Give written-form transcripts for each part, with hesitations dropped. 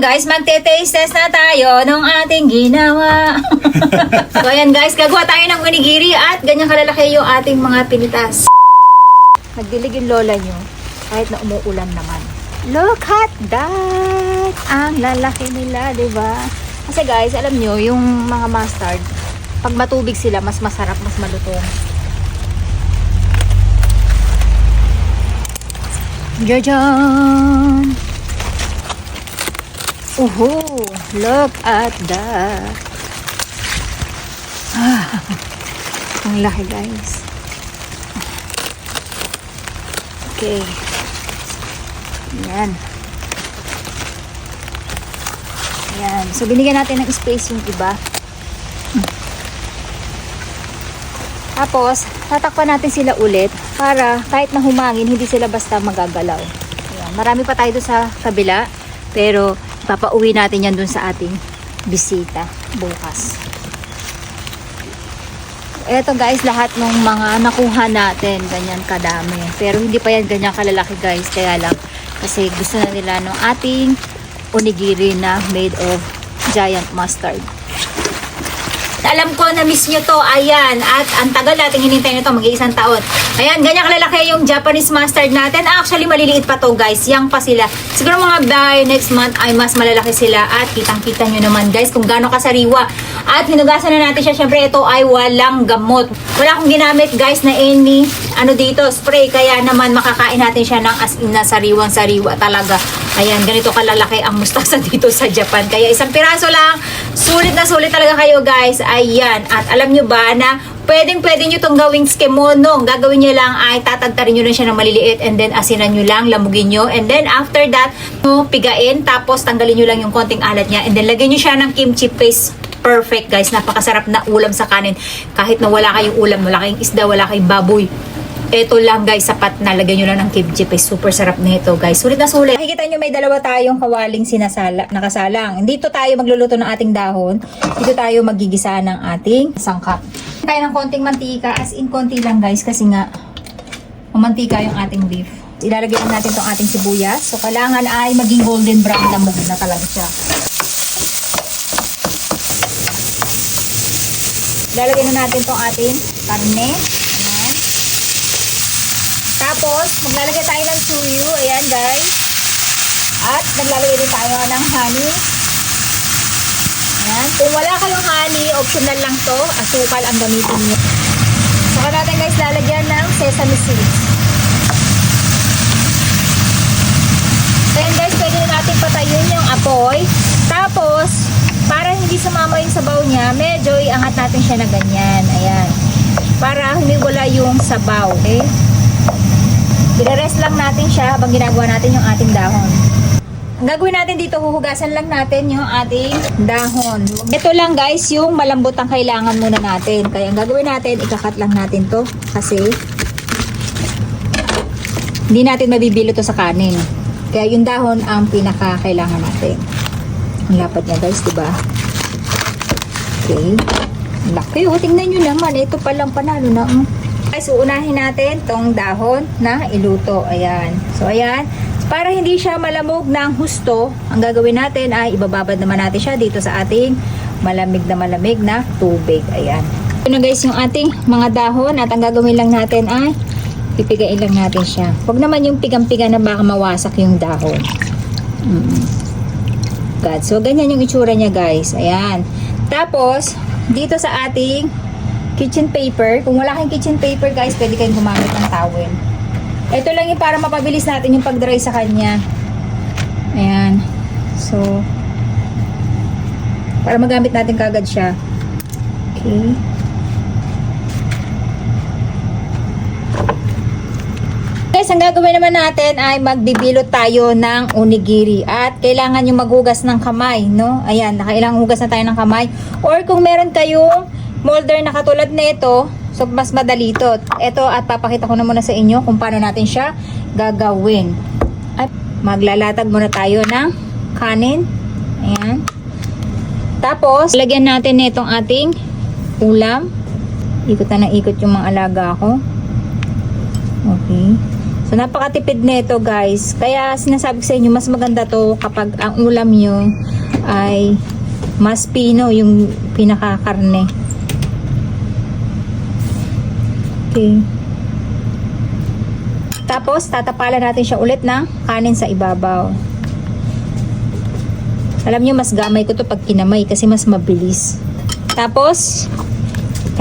guys, magte-taste test na tayo nung ating ginawa. So ayan guys, gagawa tayo ng onigiri at ganyan kalalaki yung ating mga pinitas. Nagdilig yung lola nyo kahit na umuulan naman. Look at that! Ang lalaki nila, diba? Kasi guys, alam nyo, yung mga mustard, pag matubig sila, mas masarap, mas malutong. Jajan! Look at that! Ang laki guys. Okay. Ayan. Ayan. So, binigyan natin ng space yung iba. Tapos, tatakpan natin sila ulit para kahit na humangin, hindi sila basta magagalaw. Ayan. Marami pa tayo doon sa kabila, pero papauwi natin yan doon sa ating bisita bukas. Eto guys, lahat ng mga nakuha natin, ganyan kadami. Pero hindi pa yan ganyan kalalaki guys, kaya lang kasi gusto na nila ng ating onigiri na made of giant mustard. Alam ko na miss nyo to, ayan, at ang tagal natin hinintay nito, mag-iisang taon. Ayan, ganyan kalalaki yung Japanese mustard natin. Actually, maliliit pa to guys, yang pa sila. Siguro mga by next month ay mas malalaki sila at kitang-kita nyo naman guys kung gaano kasariwa. At hinugasan na natin siya, syempre ito ay walang gamot. Wala akong ginamit guys na any, dito, spray, kaya naman makakain natin siya ng as in na sariwang-sariwa talaga. Ayan, ganito kalalaki ang mustasa dito sa Japan. Kaya isang piraso lang, sulit na sulit talaga kayo guys. Ayan, at alam nyo ba na pwede nyo itong gawing tsukemono. Gagawin nyo lang ay tatagtarin nyo lang siya ng maliliit and then asinan nyo lang, lamugin nyo. And then after that, pigain, tapos tanggalin nyo lang yung konting alat niya. And then lagyan nyo siya ng kimchi paste. Perfect guys, napakasarap na ulam sa kanin. Kahit na wala kayong ulam, wala kayong isda, wala kayong baboy. Ito lang guys, sapat na. Lagyan nyo lang ng kimchi paste. Super sarap na ito guys. Sulit na sulit. Makikita nyo may dalawa tayong kawaling nakasalang. Dito tayo magluluto ng ating dahon. Dito tayo magigisa ng ating sangkap. Tayo ng konting mantika. As in konti lang guys kasi nga mamantika yung ating beef. Ilalagay natin tong ating sibuyas. So kailangan ay maging golden brown na mug na talaga siya. Ilalagay na natin tong ating karne. Tapos, maglalagay tayo ng suyu. Ayan, guys. At, maglalagay din tayo ng honey. Ayan. Kung wala kayong honey, optional lang to. Asukal ang gamitin nyo. Saka natin, guys, lalagyan ng sesame seeds. Ayan, guys, pwede na natin patayin yung apoy. Tapos, para hindi sumama yung sabaw niya, medyo iangat natin siya na ganyan. Ayan. Para hindi wala yung sabaw. Okay? I-rest lang natin siya habang ginagawa natin yung ating dahon. Ang gagawin natin dito, huhugasan lang natin yung ating dahon. Ito lang guys, yung malambot ang kailangan muna natin. Kaya ang gagawin natin, ikakat lang natin to kasi hindi natin mabibilo to sa kanin. Kaya yung dahon ang pinaka-kailangan natin. Ang lapad niya guys, diba? Okay. Laki, tingnan nyo naman. Ito palang panalo na. Guys, uunahin natin tong dahon na iluto. Ayan. So, ayan. Para hindi siya malamog ng husto, ang gagawin natin ay ibababad naman natin siya dito sa ating malamig na tubig. Ayan. Ito na guys yung ating mga dahon at ang gagawin lang natin ay pipigain lang natin siya. Huwag naman yung pigang-piga na baka mawasak yung dahon. God. So, ganyan yung itsura niya guys. Ayan. Tapos, dito sa ating kitchen paper. Kung wala kayong kitchen paper guys, pwede kayong gumamit ng towel. Ito lang yung para mapabilis natin yung pag-dry sa kanya. Ayan. So, para magamit natin kagad siya. Okay. Guys, ang gagawin naman natin ay magbibilot tayo ng onigiri. At kailangan yung maghugas ng kamay, no? Ayan, nakailangan hugas na tayo ng kamay. Or kung meron kayong molder na katulad nito, so mas madali ito. Ito at papakita ko na muna sa inyo kung paano natin siya gagawin. At maglalatag muna tayo ng kanin. Ayan. Tapos, lagyan natin nitong ating ulam. Ikot na ng ikot yung mga alaga ko. Okay. So, napakatipid nito guys. Kaya sinasabi ko sa inyo, mas maganda to kapag ang ulam nyo ay mas pino, yung pinakakarne. Okay. Tapos, tatapalan natin siya ulit ng kanin sa ibabaw. Alam nyo, mas gamay ko to pag kinamay kasi mas mabilis. Tapos,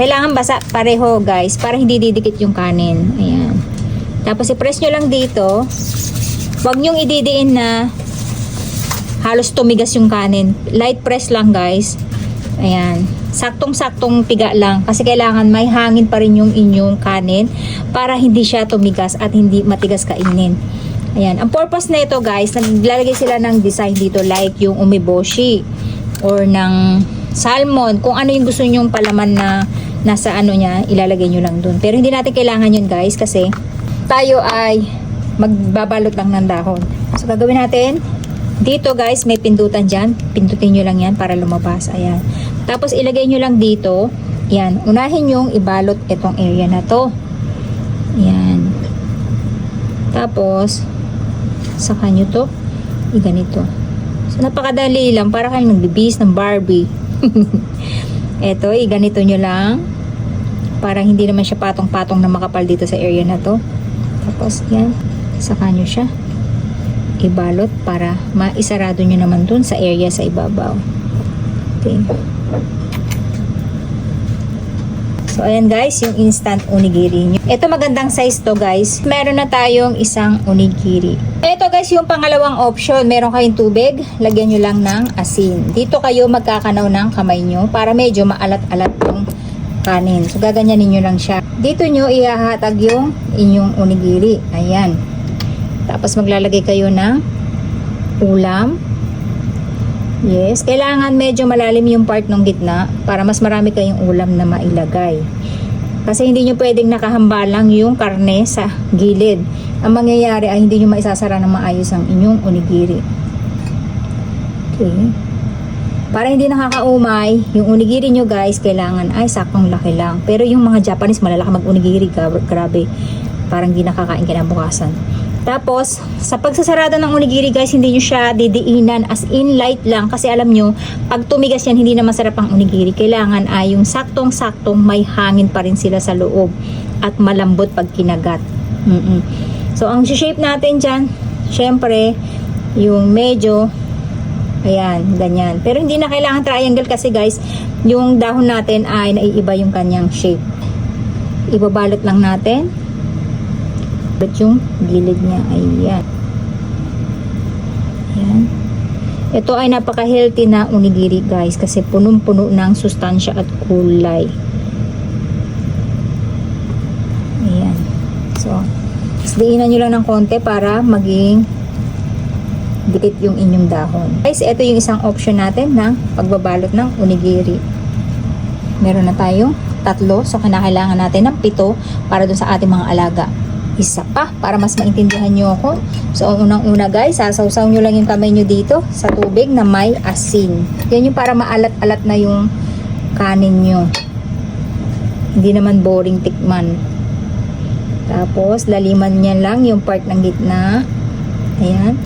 kailangan basa pareho guys para hindi didikit yung kanin. Ayan. Tapos, i-press nyo lang dito. Huwag nyong ididiin na halos tumigas yung kanin. Light press lang guys. Ayan. Saktong-saktong piga lang. Kasi kailangan may hangin pa rin yung inyong kanin para hindi siya tumigas at hindi matigas kainin. Ayan. Ang purpose na ito guys, naglalagay sila ng design dito like yung umeboshi or ng salmon. Kung ano yung gusto nyong palaman na nasa ano niya, ilalagay nyo lang dun. Pero hindi natin kailangan yun guys kasi tayo ay magbabalot lang ng dahon. So gagawin natin, dito guys may pindutan dyan. Pindutin nyo lang yan para lumabas. Ayan. Tapos ilagay nyo lang dito. Ayan. Unahin yung ibalot itong area na to. Ayan. Tapos saka nyo to ganito. So napakadali lang. Para kayong nagbibis ng Barbie. Eto, ganito nyo lang para hindi naman siya patong-patong na makapal dito sa area na to. Tapos yan, saka nyo siya ibalot para maisarado nyo naman dun sa area sa ibabaw. Okay. So ayan guys, yung instant onigiri nyo. Ito magandang size to guys. Meron na tayong isang onigiri. Ito guys, yung pangalawang option, meron kayong tubig, lagyan nyo lang ng asin. Dito kayo magkakanaw ng kamay nyo para medyo maalat-alat yung kanin. So gaganyanin nyo lang siya. Dito nyo ihahatag yung inyong onigiri. Ayan. Tapos maglalagay kayo ng ulam. Yes, kailangan medyo malalim yung part ng gitna para mas marami kayong ulam na mailagay. Kasi hindi nyo pwedeng nakahambalang yung karne sa gilid. Ang mangyayari ay hindi nyo maisasara ng maayos ang inyong onigiri. Okay. Para hindi nakakaumay, yung onigiri nyo guys, kailangan ay saktong laki lang. Pero yung mga Japanese, malalaki mag-onigiri, grabe. Parang hindi nakakain kinabukasan. Tapos, sa pagsasarado ng onigiri guys, hindi nyo siya didiinan as in light lang. Kasi alam nyo, pag tumigas yan, hindi na masarap ang onigiri. Kailangan ay yung saktong-saktong may hangin pa rin sila sa loob. At malambot pag kinagat. So, ang shape natin dyan, syempre, yung medyo, ayan, ganyan. Pero hindi na kailangan triangle kasi guys, yung dahon natin ay naiiba yung kanyang shape. Ibabalot lang natin. Yung gilid niya, ayan. Ayan. Ito ay napaka-healthy na onigiri guys kasi punong-puno ng sustansya at kulay. Ayan. So, diinan nyo lang ng konti para maging dikit yung inyong dahon. Guys, ito yung isang option natin ng pagbabalot ng onigiri. Meron na tayong 3, so kinakailangan natin ng 7 para dun sa ating mga alaga. Isa pa para mas maintindihan nyo ako. So, unang-una guys, sasawsaw nyo lang yung kamay nyo dito sa tubig na may asin. Yan yung para maalat-alat na yung kanin nyo. Hindi naman boring tikman. Tapos, laliman niya lang yung part ng gitna. Ayan.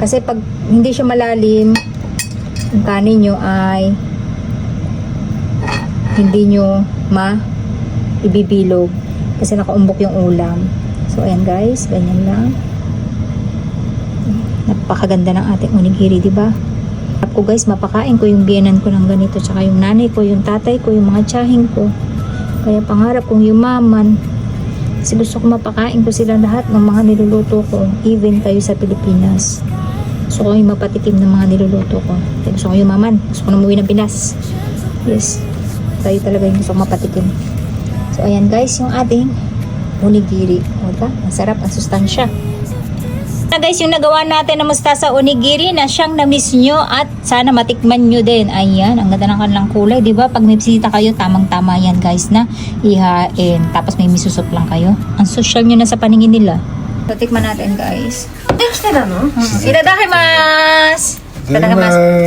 Kasi pag hindi siya malalim, yung kanin nyo ay hindi nyo ibibilog. Kasi nakaumbok yung ulam. So, ayan guys. Ganyan lang. Napakaganda ng ating onigiri, diba? Ako guys, mapakain ko yung biyenan ko ng ganito. Tsaka yung nanay ko, yung tatay ko, yung mga tiyahing ko. Kaya pangarap kong yumaman. Kasi gusto ko mapakain ko sila lahat ng mga niluluto ko. Even kayo sa Pilipinas. Gusto ko yung mapatikim ng mga niluluto ko. Kaya gusto ko yumaman. Gusto ko na umuwi ng Pinas. Yes. Tayo talaga yung gusto ko mapatikim. So, ayan guys, yung ating onigiri. O, diba? Ang sarap, ang sustansya. Na guys, yung nagawa natin na mustasa onigiri na siyang na-miss nyo at sana matikman nyo din. Ayan, ang ganda ng kanilang kulay. Diba? Pag may bisita kayo, tamang-tama yan guys na ihain. Tapos may misusop lang kayo. Ang social nyo na sa paningin nila. So, tikman natin guys. Itadakimasu! Itadakimasu!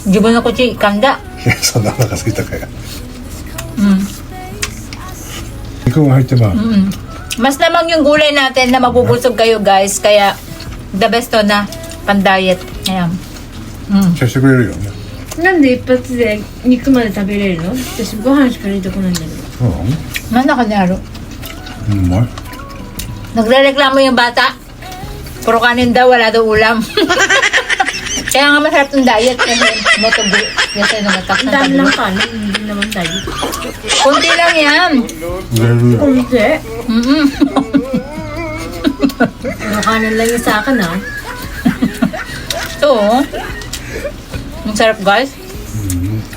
Jibo no kochi, kanda. いや、そんなお腹すいたかよ。肉が入ってば、 Mas namang yung gulay natin na mabubusog kayo guys. Kaya the best to na pan-diet. Ayan. 消してくれるよね。なんで一発で肉まで食べれるの？私ご飯しか入れてこないんだけど。そうなの？ Mana kanyaro? うまい。 Nagre-reklamo yung bata. Puro kanin daw, wala daw ulam. Kaya nga masarap yung diet kasi matubo. Kasi namatak Ang ng dami tabi. ng kanin, hindi naman tayo. Kunti lang yan. 売れるよ。 Kunti. Mm-mm. Pero kanan lang yung sa akin ah. Ito oh. Ang sarap guys.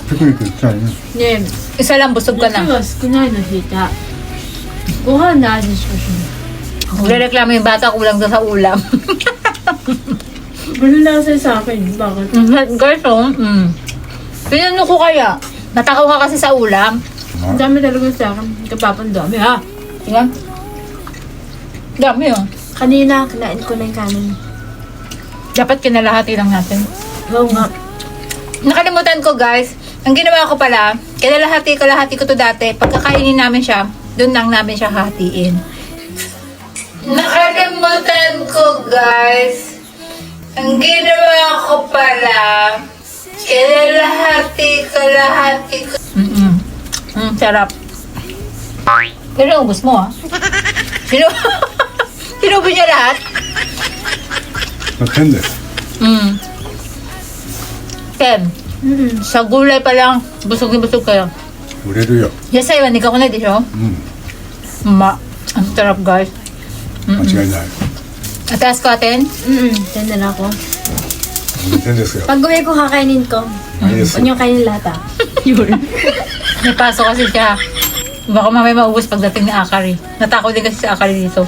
ピクニック行きたいね。 Ne, Isa lang busog ka na. 熱は少ないの引いた。ご飯の味しかしない。 Nagre-reklamo yung bata kulang daw sa ulam. Ano na kasi sa akin? Bakit? Guys oh. Pinano ko kaya? Natakaw ka kasi sa ulam. Ang dami talaga sa akin. Kapapang dami ha. Tingnan. Dami oh. Kanina, kinain ko na yung kanin. Dapat kinalahati lang natin. Oo nga. Nakalimutan ko guys, ang ginawa ko pala, kalahati ko to dati, pagkakainin namin siya, doon lang namin siya hatiin. Nakalimutan ko guys, ang ginawa ko pala, kalahati ko. Sarap. Pero ubos mo ah. Sinubo niya lahat? 10です。 Ken, sa gulay pa lang, busog na busog kayo. 売れるよ。 Yes, ay, hindi ka ko na di siya. うん。 Ang sarap guys. 間違いない。 Ataas ko atin. Tanda na ako. 10ですよ。 Pag uwi ko, kakainin ko. いいです Huwag。niyo kainin lahat ah. May pasok kasi siya. Baka mamaya maubos pagdating ni Akari. Natakot din kasi si Akari dito.